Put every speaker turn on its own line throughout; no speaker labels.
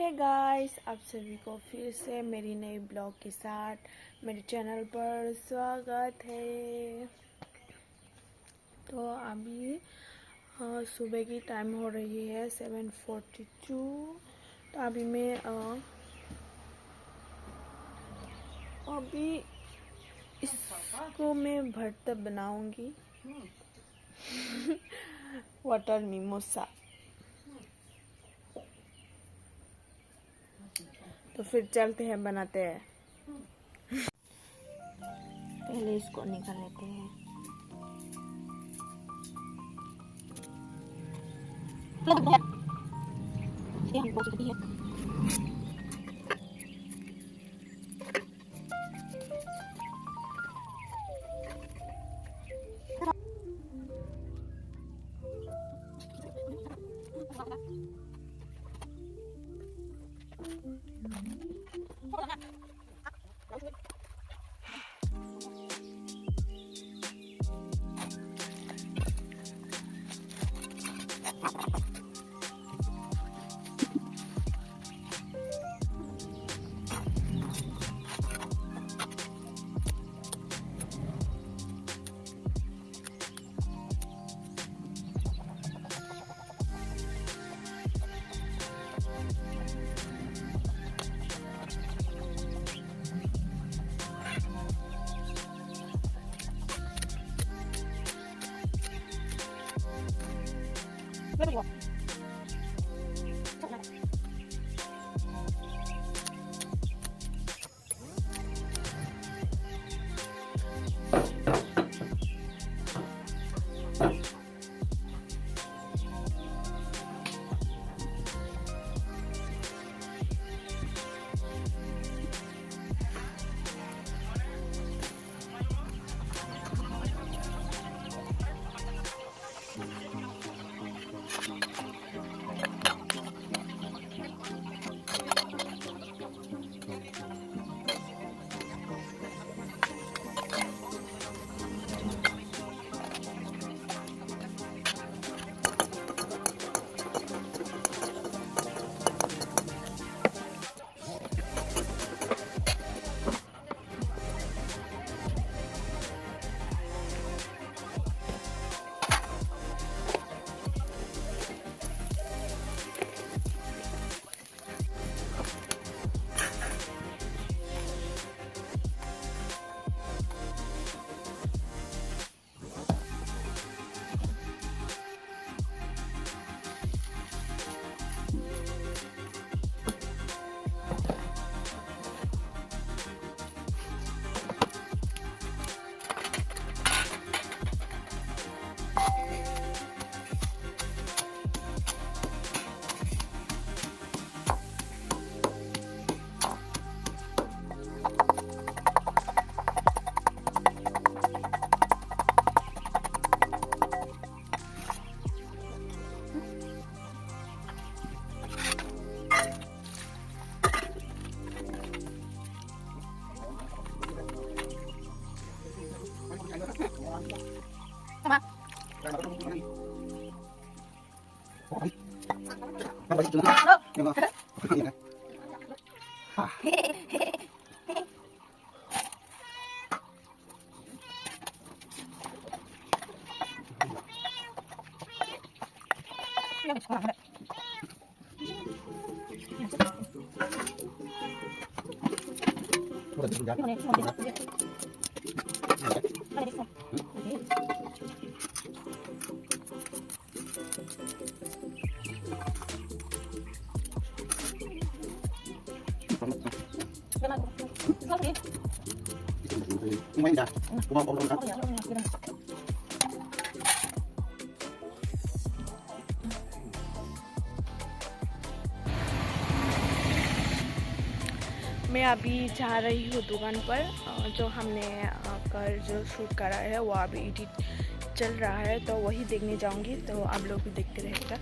Hey guys, आप सभी को फिर से मेरी नई ब्लॉग के साथ मेरे चैनल पर स्वागत है। तो अभी सुबह की टाइम हो रही है 7:42। तो अभी मैं इसको मैं भरता बनाऊंगी वाटर मिमोसा। तो फिर चलते हैं, बनाते हैं। पहले इसको निकाल लेते हैं। मैं अभी जा रही हूँ दुकान पर। जो हमने कल जो शूट करा है वो अभी एडिट चल रहा है, तो वही देखने जाऊंगी। तो आप लोग भी देखते रहेगा।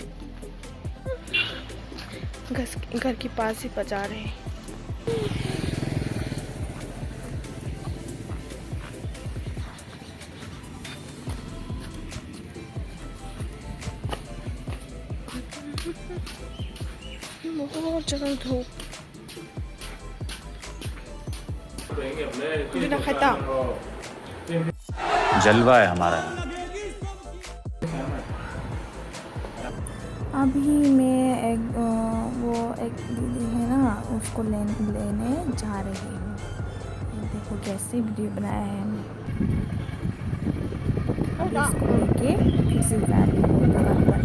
घर के पास ही बजा रहे हैं। बहुत चलो धूप बिना खाता
जलवा है हमारा।
अभी मैं एक दीदी है ना, उसको लेने जा रही हूँ। देखो कैसे वीडियो बनाया है हमने। इसको लेके फिर से जा रही हूँ दुकान पर।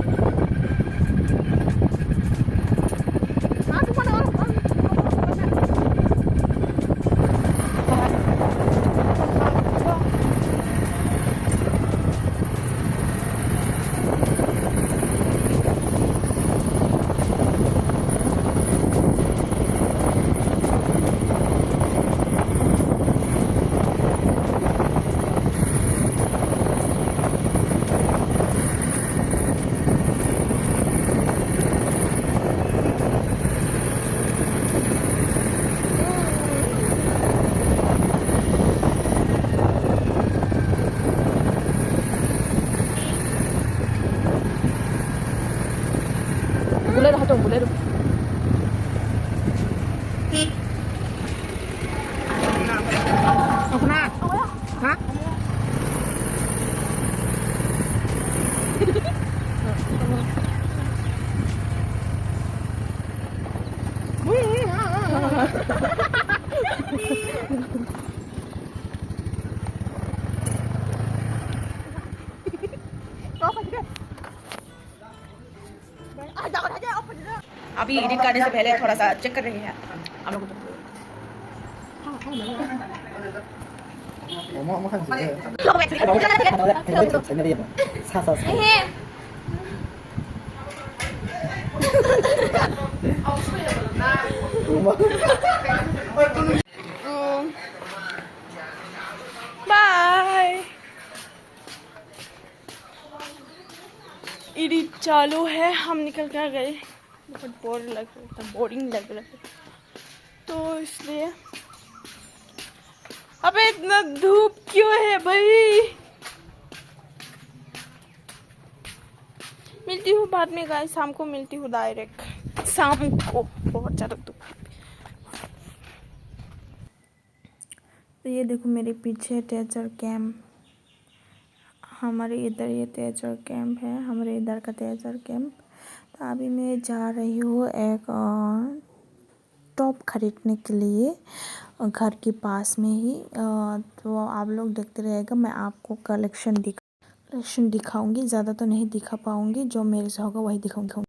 bolero hato bolero. Ako na. Ha?
अभी एडिट करने से पहले थोड़ा सा चेक कर रहे हैं हम लोग।
बाय। एडिट चालू है, हम निकल कर गए। बहुत बोरिंग लग रहा था तो इसलिए। अबे इतना धूप क्यों है भाई। मिलती हूँ बाद में गाइस, शाम को मिलती हूँ डायरेक्ट शाम को। बहुत ज़्यादा धूप। तो ये देखो मेरे पीछे टीचर कैंप। हमारे इधर ये टीचर कैंप है, हमारे इधर का टीचर कैंप। तो अभी मैं जा रही हूँ एक टॉप खरीदने के लिए घर के पास में ही। तो आप लोग देखते रहेगा, मैं आपको कलेक्शन दिखाऊंगी। ज़्यादा तो नहीं दिखा पाऊंगी, जो मेरे से होगा वही दिखाऊंगी।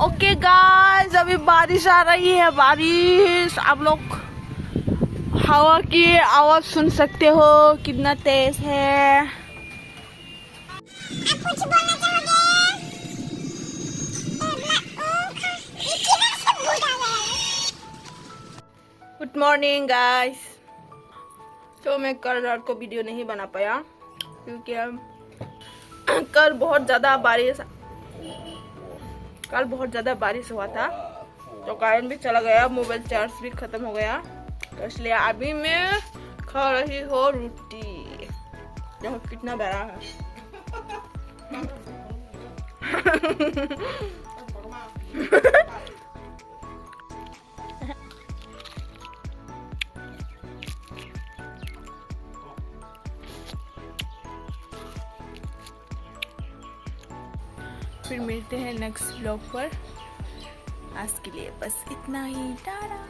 ओके गाइस, अभी बारिश आ रही है। बारिश, आप लोग हवा की आवाज सुन सकते हो कितना तेज है। आप कुछ बोलना चाहोगे? Good morning guys. तो मैं कल रात को वीडियो नहीं बना पाया क्योंकि कल बहुत ज़्यादा बारिश हुआ था। तो कारण भी चला गया, मोबाइल चार्ज भी ख़त्म हो गया। तो इसलिए अभी मैं खा रही हूँ रोटी। देखो कितना बड़ा है। फिर मिलते हैं नेक्स्ट ब्लॉग पर। आज के लिए बस इतना ही, टाटा।